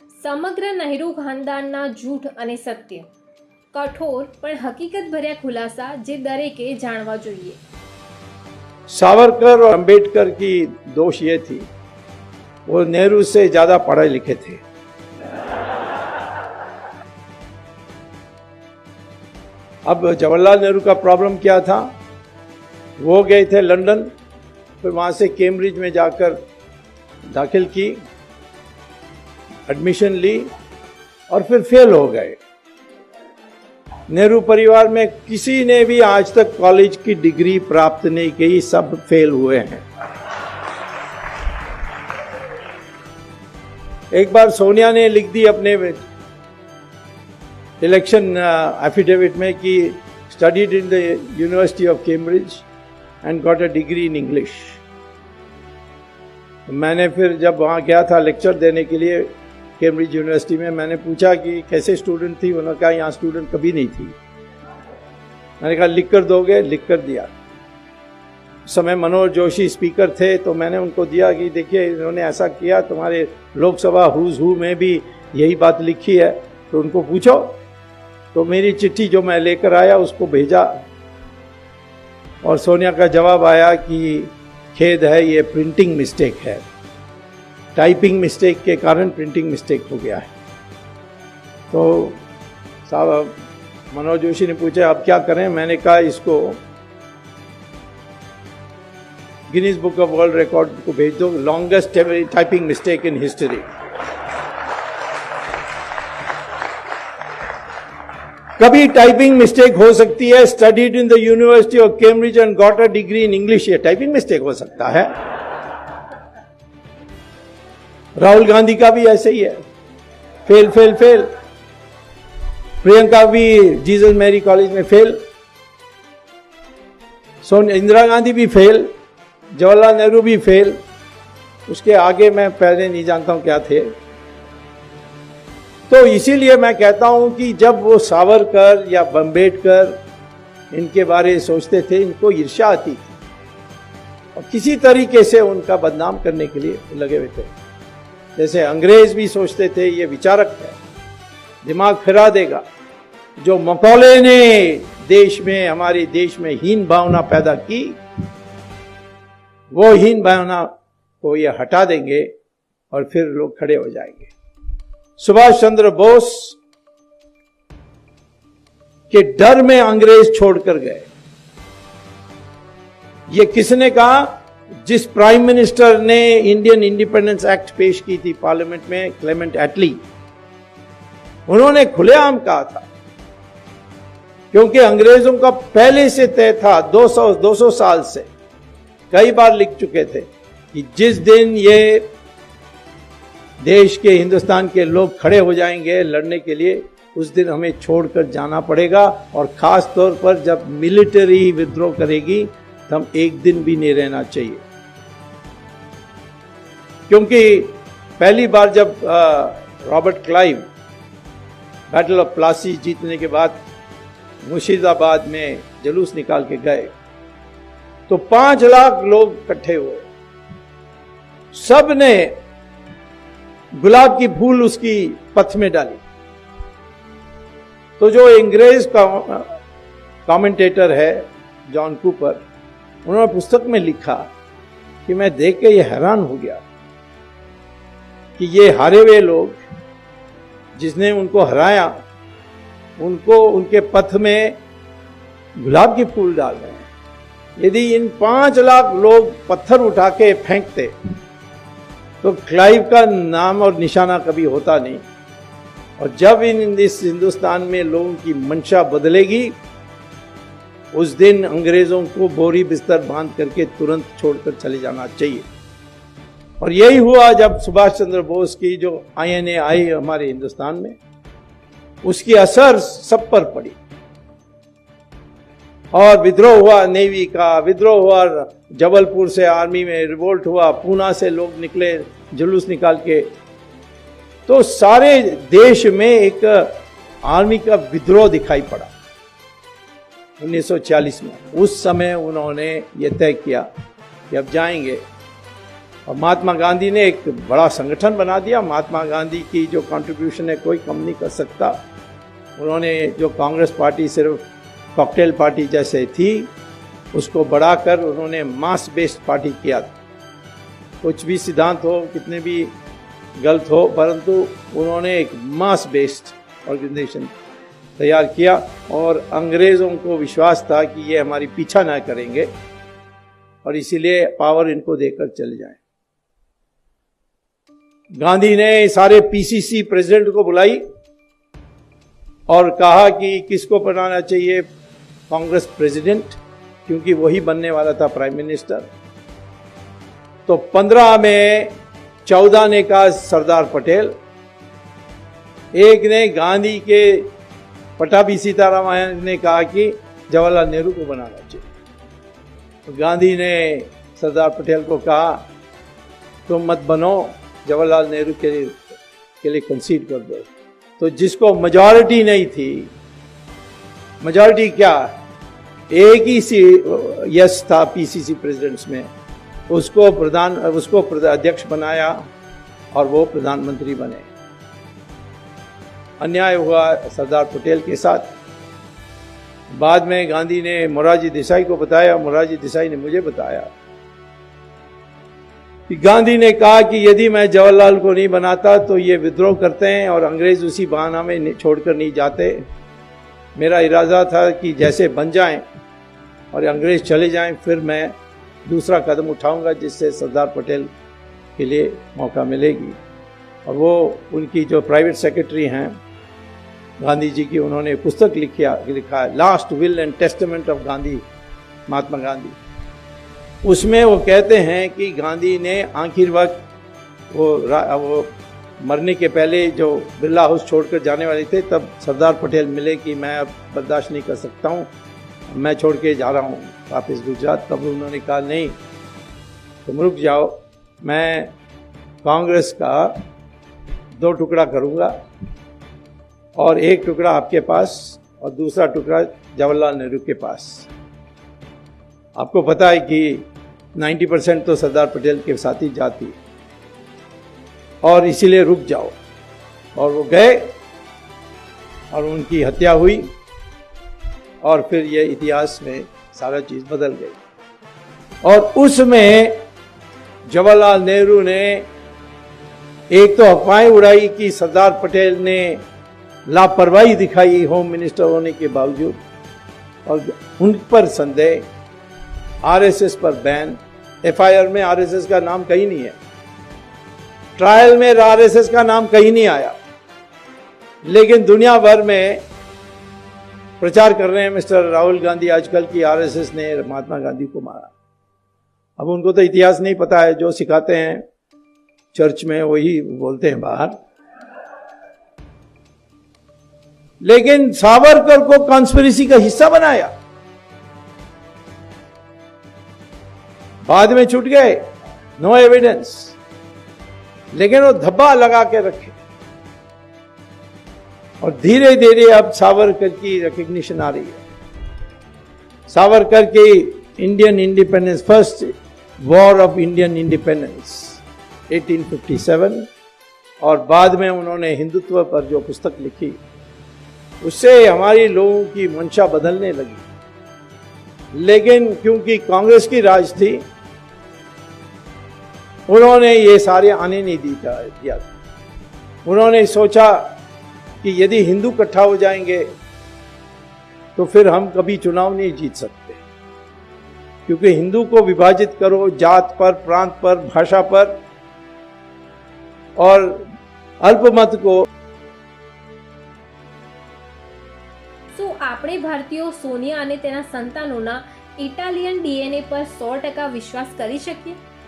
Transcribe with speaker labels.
Speaker 1: સમગ્ર નહેરુ ખાનદાનના જૂઠ અને સત્ય, કઠોર પણ હકીકતભર્યા ખુલાસા જે દરેકે જાણવા જોઈએ।
Speaker 2: सावरकर और अंबेडकर की दोष ये थी, वो नेहरू से ज्यादा पढ़े लिखे थे। अब जवाहरलाल नेहरू का प्रॉब्लम क्या था, वो गए थे लंदन, फिर वहाँ से कैम्ब्रिज में जाकर दाखिल की, एडमिशन ली और फिर फेल हो गए। नेहरू परिवार में किसी ने भी आज तक कॉलेज की डिग्री प्राप्त नहीं की, सब फेल हुए हैं। एक बार सोनिया ने लिख दी अपने इलेक्शन एफिडेविट में कि studied in the university of Cambridge and got a degree in English. मैंने फिर जब वहाँ गया था लेक्चर देने के लिए कैम्ब्रिज यूनिवर्सिटी में, मैंने पूछा कि कैसे स्टूडेंट थी, उन्होंने कहा यहाँ स्टूडेंट कभी नहीं थी। मैंने कहा लिख कर दोगे, लिख कर दिया। उस समय मनोहर जोशी स्पीकर थे, तो मैंने उनको दिया कि देखिए इन्होंने ऐसा किया, तुम्हारे लोकसभा हुज हू में भी यही बात लिखी है, तो उनको पूछो। तो मेरी चिट्ठी जो मैं लेकर आया उसको भेजा और सोनिया का जवाब आया कि खेद है, ये प्रिंटिंग मिस्टेक है, टाइपिंग मिस्टेक के कारण प्रिंटिंग मिस्टेक हो गया है। तो साहब मनोज जोशी ने पूछा अब क्या करें, मैंने कहा इसको Guinness book of world record को भेज दो, longest typing mistake in history. कभी टाइपिंग मिस्टेक हो सकती है, studied in the university of Cambridge and got a degree in English, ये टाइपिंग मिस्टेक हो सकता है। राहुल गांधी का भी ऐसे ही है, फेल फेल फेल। प्रियंका भी जीसस मैरी कॉलेज में फेल, इंदिरा गांधी भी फेल, जवाहरलाल नेहरू भी फेल। उसके आगे मैं पहले नहीं जानता हूं क्या थे। तो इसीलिए मैं कहता हूं कि जब वो सावरकर या अंबेडकर इनके बारे में सोचते थे, इनको ईर्ष्या आती थी और किसी तरीके से उनका बदनाम करने के लिए लगे हुए थे। जैसे अंग्रेज भी सोचते थे ये विचारक है, दिमाग फिरा देगा। जो मकौले ने देश में, हमारे देश में हीन भावना पैदा की, वो हीन भावना को ये हटा देंगे और फिर लोग खड़े हो जाएंगे। सुभाष चंद्र बोस के डर में अंग्रेज छोड़कर गए। ये किसने कहा? जिस प्राइम मिनिस्टर ने इंडियन इंडिपेंडेंस एक्ट पेश की थी पार्लियामेंट में, क्लेमेंट एटली, उन्होंने खुलेआम कहा था, क्योंकि अंग्रेजों का पहले से तय था, 200 साल से कई बार लिख चुके थे कि जिस दिन ये देश के, हिंदुस्तान के लोग खड़े हो जाएंगे लड़ने के लिए, उस दिन हमें छोड़कर जाना पड़ेगा। और खास तौर पर जब मिलिट्री विद्रोह करेगी तो हम एक दिन भी नहीं रहना चाहिए। क्योंकि पहली बार जब Robert Clive battle of Plassey जीतने के बाद मुर्शिदाबाद में जुलूस निकाल के गए, तो 5 लाख लोग इकट्ठे हुए, सब ने गुलाब की फूल उसकी पथ में डाली। तो जो अंग्रेज का कमेंटेटर है जॉन कूपर, उन्होंने पुस्तक में लिखा कि मैं देख के ये हैरान हो गया कि ये हारे हुए लोग, जिसने उनको हराया, उनको उनके पथ में गुलाब के फूल डाल रहे हैं। यदि इन 5 लाख लोग पत्थर उठा के फेंकते तो क्लाइव का नाम और निशाना कभी होता नहीं। और जब इस हिंदुस्तान में लोगों की मंशा बदलेगी, उस दिन अंग्रेजों को बोरी बिस्तर बांध करके तुरंत छोड़कर चले जाना चाहिए। और यही हुआ जब सुभाष चंद्र बोस की जो INA आई हमारे हिंदुस्तान में, उसकी असर सब पर पड़ी और विद्रोह हुआ, नेवी का विद्रोह हुआ, जबलपुर से आर्मी में रिवोल्ट हुआ, पूना से लोग निकले जुलूस निकाल के। तो सारे देश में एक आर्मी का विद्रोह दिखाई पड़ा 1940 में। उस समय उन्होंने ये तय किया कि अब जाएंगे और महात्मा गांधी ने एक बड़ा संगठन बना दिया। महात्मा गांधी की जो कंट्रीब्यूशन है कोई कम नहीं कर सकता। उन्होंने जो कांग्रेस पार्टी सिर्फ कॉकटेल पार्टी जैसे थी उसको बढ़ाकर उन्होंने मास बेस्ड पार्टी किया। कुछ भी सिद्धांत हो, कितने भी गलत हो, परंतु उन्होंने एक मास बेस्ड ऑर्गेनाइजेशन तैयार किया और अंग्रेज़ों को विश्वास था कि ये हमारी पीछा ना करेंगे और इसीलिए पावर इनको देकर चले जाएं। गांधी ने सारे पीसीसी प्रेसिडेंट को बुलाई और कहा कि किसको बनाना चाहिए कांग्रेस प्रेसिडेंट, क्योंकि वही बनने वाला था प्राइम मिनिस्टर। तो 15 में 14 ने कहा सरदार पटेल, एक ने गांधी के पटाभी सीतारामन ने कहा कि जवाहरलाल नेहरू को बनाना चाहिए। तो गांधी ने सरदार पटेल को कहा तुम मत बनो, जवाहरलाल नेहरू के लिए कंसीड कर दो। तो जिसको मेजॉरिटी नहीं थी, मेजॉरिटी क्या, एक ही सी यस था पीसीसी प्रेसिडेंट्स में, उसको अध्यक्ष बनाया और वो प्रधानमंत्री बने। अन्याय हुआ सरदार पटेल के साथ। बाद में गांधी ने मोरारजी देसाई को बताया, मोरारजी देसाई ने मुझे बताया कि गांधी ने कहा कि यदि मैं जवाहरलाल को नहीं बनाता तो ये विद्रोह करते हैं और अंग्रेज उसी बहाना में छोड़कर नहीं जाते। मेरा इरादा था कि जैसे बन जाएं और अंग्रेज चले जाएं, फिर मैं दूसरा कदम उठाऊंगा जिससे सरदार पटेल के लिए मौका मिलेगी। और वो उनकी जो प्राइवेट सेक्रेटरी हैं गांधी जी की, उन्होंने पुस्तक लिखा है last will and testament of Gandhi, Mahatma Gandhi. उसमें वो कहते हैं कि गांधी ने आखिर वक्त वो मरने के पहले जो बिरला हाउस छोड़कर जाने वाले थे, तब सरदार पटेल मिले कि मैं अब बर्दाश्त नहीं कर सकता हूँ, मैं छोड़ के जा रहा हूँ वापस गुजरात। तब उन्होंने कहा नहीं, तुम रुक जाओ, मैं कांग्रेस का 2 टुकड़ा करूँगा और एक टुकड़ा आपके पास और दूसरा टुकड़ा जवाहरलाल नेहरू के पास। आपको पता है कि 90% तो सरदार पटेल के साथ ही जाती, और इसीलिए रुक जाओ। और वो गए और उनकी हत्या हुई और फिर ये इतिहास में सारा चीज़ बदल गई। और उसमें जवाहरलाल नेहरू ने एक तो अफवाहें उड़ाई कि सरदार पटेल ने लापरवाही दिखाई होम मिनिस्टर होने के बावजूद, और उन पर संदेह, आरएसएस पर बैन। एफआईआर में आरएसएस का नाम कहीं नहीं है, ट्रायल में आरएसएस का नाम कहीं नहीं आया, लेकिन दुनिया भर में प्रचार कर रहे हैं मिस्टर राहुल गांधी आजकल की आरएसएस ने महात्मा गांधी को मारा। अब उनको तो इतिहास नहीं पता है, जो सिखाते हैं चर्च में वही बोलते हैं बाहर। लेकिन सावरकर को कॉन्स्पिरेसी का हिस्सा बनाया, बाद में छूट गए, नो एविडेंस, लेकिन वो धब्बा लगा के रखे। और धीरे धीरे अब सावरकर की रिकग्निशन आ रही है। सावरकर की Indian independence, first war of Indian independence 1857, और बाद में उन्होंने हिंदुत्व पर जो पुस्तक लिखी, उससे हमारी लोगों की मंशा बदलने लगी। लेकिन क्योंकि कांग्रेस की राज थी, उन्होंने ये सारे आने नहीं दिया। उन्होंने सोचा कि यदि हिंदू इकट्ठा हो जाएंगे तो फिर हम कभी चुनाव नहीं जीत सकते, क्योंकि हिंदू को विभाजित करो जात पर, प्रांत पर, भाषा पर, और अल्पमत को।
Speaker 1: શું આપણે ભારતીયો સોનિયા અને તેના સંતાનોના ઇટાલિયન ડીએનએ પર 100% વિશ્વાસ કરી શકીએ?